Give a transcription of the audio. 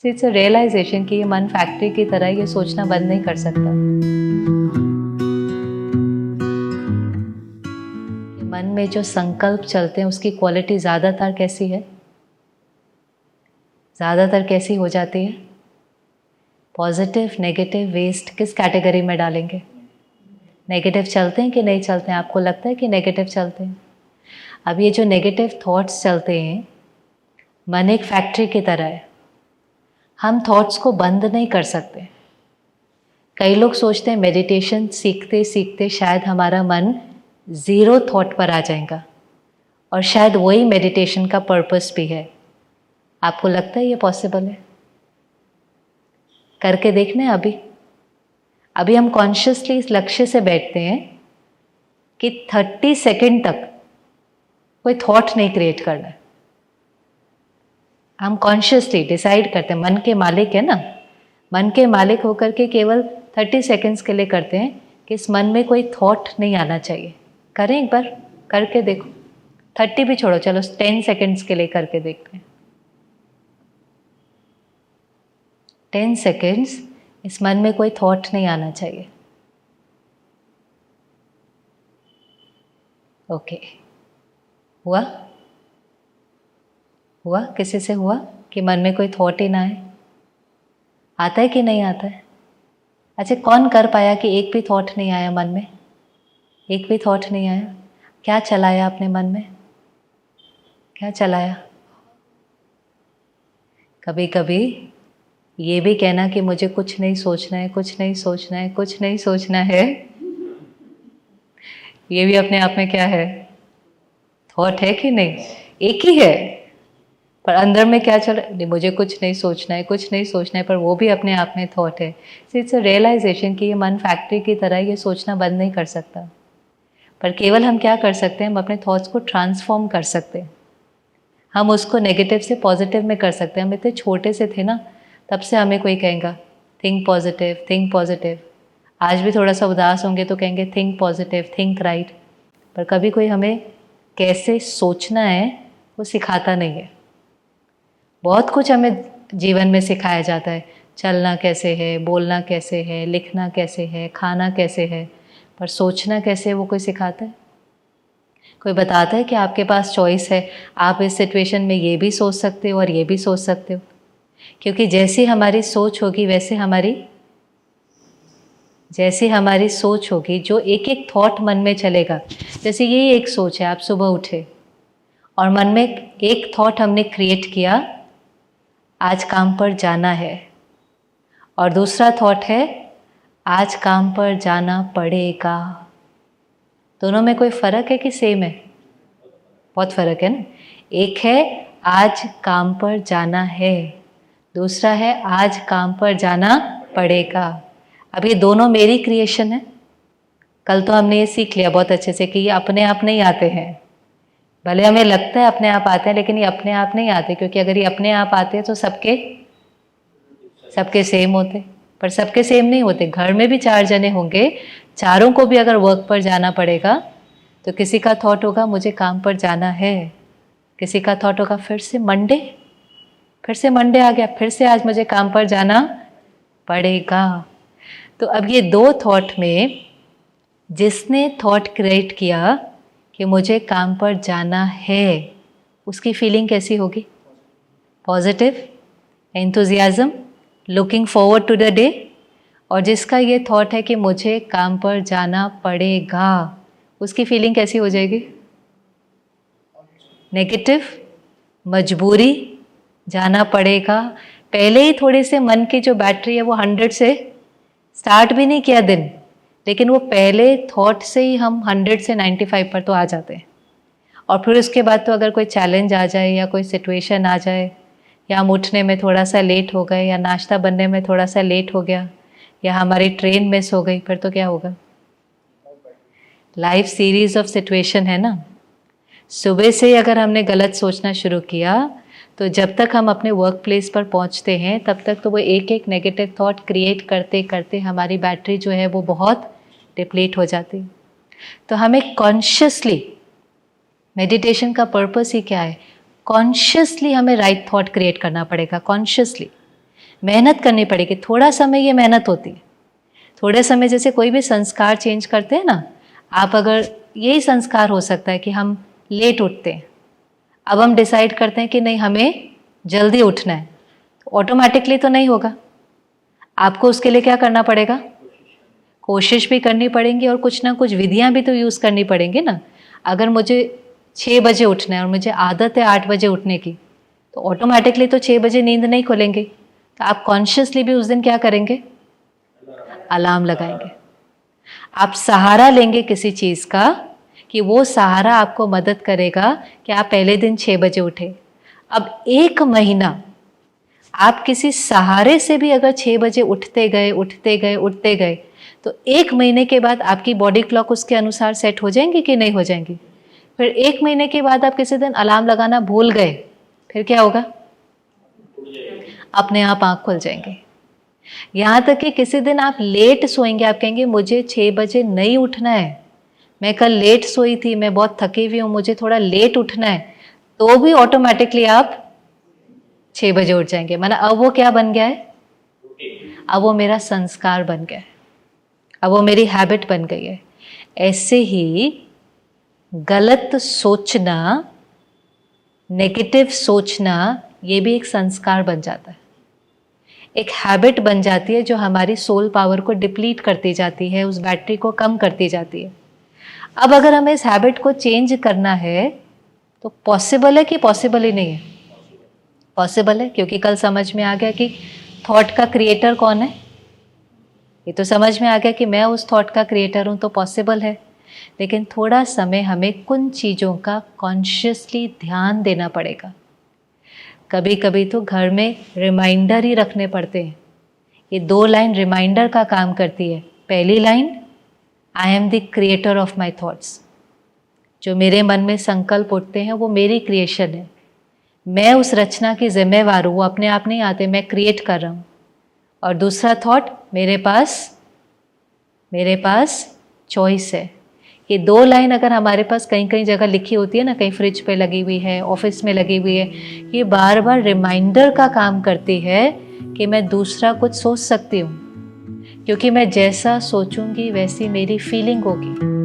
It's a realisation कि ये मन फैक्ट्री की तरह ये सोचना बंद नहीं कर सकता कि मन में जो संकल्प चलते हैं उसकी क्वालिटी ज़्यादातर कैसी है, ज़्यादातर कैसी हो जाती है। पॉजिटिव नेगेटिव वेस्ट किस कैटेगरी में डालेंगे? नेगेटिव चलते हैं कि नहीं चलते हैं? आपको लगता है कि नेगेटिव चलते हैं? अब ये जो नेगेटिव थॉट्स चलते हैं, मन एक फैक्ट्री की तरह है, हम थॉट्स को बंद नहीं कर सकते। कई लोग सोचते हैं मेडिटेशन सीखते सीखते शायद हमारा मन ज़ीरो थॉट पर आ जाएगा, और शायद वही मेडिटेशन का पर्पस भी है। आपको लगता है ये पॉसिबल है? करके देखना है। अभी हम कॉन्शियसली इस लक्ष्य से बैठते हैं कि 30 सेकेंड तक कोई थॉट नहीं क्रिएट करना है। हम कॉन्शियसली डिसाइड करते हैं, मन के मालिक है ना, मन के मालिक होकर के केवल 30 सेकेंड्स के लिए करते हैं कि इस मन में कोई थॉट नहीं आना चाहिए। करें एक बार, करके देखो। 30 भी छोड़ो, चलो 10 सेकेंड्स के लिए करके देखते हैं। 10 सेकेंड्स इस मन में कोई थॉट नहीं आना चाहिए। ओके, हुआ? हुआ? किसी से हुआ कि मन में कोई थॉट ही ना आए? आता है कि नहीं आता है? अच्छा, कौन कर पाया कि एक भी थॉट नहीं आया मन में? एक भी थॉट नहीं आया? क्या चलाया अपने मन में? क्या चलाया? कभी कभी ये भी कहना कि मुझे कुछ नहीं सोचना है, कुछ नहीं सोचना है, कुछ नहीं सोचना है, ये भी अपने आप में क्या है? थॉट है कि नहीं? एक ही है, पर अंदर में क्या चल रहा है? नहीं, मुझे कुछ नहीं सोचना है, कुछ नहीं सोचना है, पर वो भी अपने आप में थॉट है। इट्स अ रियलाइजेशन कि ये मन फैक्ट्री की तरह ये सोचना बंद नहीं कर सकता, पर केवल हम क्या कर सकते हैं, हम अपने थॉट्स को ट्रांसफॉर्म कर सकते हैं। हम उसको नेगेटिव से पॉजिटिव में कर सकते हैं। हम इतने छोटे से थे ना, तब से हमें कोई कहेगा थिंक पॉजिटिव, थिंक पॉजिटिव। आज भी थोड़ा सा उदास होंगे तो कहेंगे थिंक पॉजिटिव, थिंक राइट, पर कभी कोई हमें कैसे सोचना है वो सिखाता नहीं है। बहुत कुछ हमें जीवन में सिखाया जाता है, चलना कैसे है, बोलना कैसे है, लिखना कैसे है, खाना कैसे है, पर सोचना कैसे है वो कोई सिखाता है? कोई बताता है कि आपके पास चॉइस है, आप इस सिचुएशन में ये भी सोच सकते हो और ये भी सोच सकते हो। क्योंकि जैसी हमारी सोच होगी जैसी हमारी सोच होगी, जो एक एक थॉट मन में चलेगा। जैसे ये एक सोच है, आप सुबह उठे और मन में एक थॉट हमने क्रिएट किया, आज काम पर जाना है, और दूसरा थॉट है आज काम पर जाना पड़ेगा। दोनों में कोई फ़र्क है कि सेम है? बहुत फ़र्क है ना। एक है आज काम पर जाना है, दूसरा है आज काम पर जाना पड़ेगा। अब ये दोनों मेरी क्रिएशन है। कल तो हमने ये सीख लिया बहुत अच्छे से कि ये अपने आप नहीं आते हैं। भले हमें लगता है अपने आप आते हैं, लेकिन ये अपने आप नहीं आते, क्योंकि अगर ये अपने आप आते तो सबके सेम होते, पर सबके सेम नहीं होते। घर में भी 4 जने होंगे, चारों को भी अगर वर्क पर जाना पड़ेगा तो किसी का थॉट होगा मुझे काम पर जाना है, किसी का थॉट होगा फिर से मंडे आ गया, फिर से आज मुझे काम पर जाना पड़ेगा। तो अब ये दो थॉट में जिसने थॉट क्रिएट किया कि मुझे काम पर जाना है, उसकी फीलिंग कैसी होगी? Positive, enthusiasm, looking forward to the day. और जिसका ये थॉट है कि मुझे काम पर जाना पड़ेगा, उसकी फीलिंग कैसी हो जाएगी? नेगेटिव, मजबूरी, जाना पड़ेगा। पहले ही थोड़े से मन की जो बैटरी है वो 100 से स्टार्ट भी नहीं किया दिन, लेकिन वो पहले थॉट से ही हम 100 से 95 पर तो आ जाते हैं। और फिर उसके बाद तो अगर कोई चैलेंज आ जाए या कोई सिचुएशन आ जाए, या हम उठने में थोड़ा सा लेट हो गए, या नाश्ता बनने में थोड़ा सा लेट हो गया, या हमारी ट्रेन मिस हो गई, फिर तो क्या होगा? लाइफ सीरीज ऑफ सिचुएशन है ना। सुबह से अगर हमने गलत सोचना शुरू किया तो जब तक हम अपने वर्क प्लेस पर पहुंचते हैं तब तक तो वो एक एक नेगेटिव थॉट क्रिएट करते करते हमारी बैटरी जो है वो बहुत डिप्लीट हो जाती। तो हमें कॉन्शियसली, मेडिटेशन का पर्पस ही क्या है? कॉन्शियसली हमें राइट थॉट क्रिएट करना पड़ेगा। कॉन्शियसली मेहनत करनी पड़ेगी, थोड़ा समय ये मेहनत होती है। थोड़े समय जैसे कोई भी संस्कार चेंज करते हैं ना, आप अगर यही संस्कार हो सकता है कि हम लेट उठते हैं, अब हम डिसाइड करते हैं कि नहीं हमें जल्दी उठना है, तो ऑटोमेटिकली तो नहीं होगा, आपको उसके लिए क्या करना पड़ेगा, कोशिश भी करनी पड़ेगी और कुछ ना कुछ विधियां भी तो यूज़ करनी पड़ेंगी ना। अगर मुझे 6 बजे उठना है और मुझे आदत है 8 बजे उठने की, तो ऑटोमेटिकली तो 6 बजे नींद नहीं खुलेंगी, तो आप कॉन्शियसली भी उस दिन क्या करेंगे, अलार्म लगाएंगे। आप सहारा लेंगे किसी चीज़ का कि वो सहारा आपको मदद करेगा कि आप पहले दिन 6 बजे उठे। अब 1 महीना आप किसी सहारे से भी अगर 6 बजे उठते गए उठते गए उठते गए, तो 1 महीने के बाद आपकी बॉडी क्लॉक उसके अनुसार सेट हो जाएंगी कि नहीं हो जाएंगी। फिर 1 महीने के बाद आप किसी दिन अलार्म लगाना भूल गए, फिर क्या होगा, अपने आप आँख खुल जाएंगे। यहाँ तक कि किसी दिन आप लेट सोएंगे, आप कहेंगे मुझे 6 बजे नहीं उठना है, मैं कल लेट सोई थी, मैं बहुत थकी हुई हूँ, मुझे थोड़ा लेट उठना है, तो भी ऑटोमेटिकली आप 6 बजे उठ जाएंगे। माना अब वो क्या बन गया है, अब वो मेरा संस्कार बन गया है, अब वो मेरी हैबिट बन गई है। ऐसे ही गलत सोचना, नेगेटिव सोचना, ये भी एक संस्कार बन जाता है, एक हैबिट बन जाती है जो हमारी सोल पावर को डिप्लीट करती जाती है, उस बैटरी को कम करती जाती है। अब अगर हमें इस हैबिट को चेंज करना है तो पॉसिबल है कि पॉसिबल ही नहीं है, पॉसिबल है, क्योंकि कल समझ में आ गया कि थॉट का क्रिएटर कौन है। ये तो समझ में आ गया कि मैं उस थॉट का क्रिएटर हूँ, तो पॉसिबल है। लेकिन थोड़ा समय हमें कुछ चीज़ों का कॉन्शियसली ध्यान देना पड़ेगा। कभी कभी तो घर में रिमाइंडर ही रखने पड़ते हैं। ये 2 लाइन रिमाइंडर का काम करती है। पहली line, I am the creator of my thoughts, जो मेरे मन में संकल्प उठते हैं वो मेरी क्रिएशन है, मैं उस रचना की जिम्मेवार हूँ, वो अपने आप नहीं आते, मैं क्रिएट कर रहा हूँ। और दूसरा थॉट, मेरे पास चॉइस है। ये 2 लाइन अगर हमारे पास कहीं कहीं जगह लिखी होती है ना, कहीं फ्रिज पे लगी हुई है, ऑफिस में लगी हुई है, ये बार बार रिमाइंडर का काम करती है कि मैं दूसरा कुछ सोच सकती हूँ, क्योंकि मैं जैसा सोचूंगी वैसी मेरी फीलिंग होगी।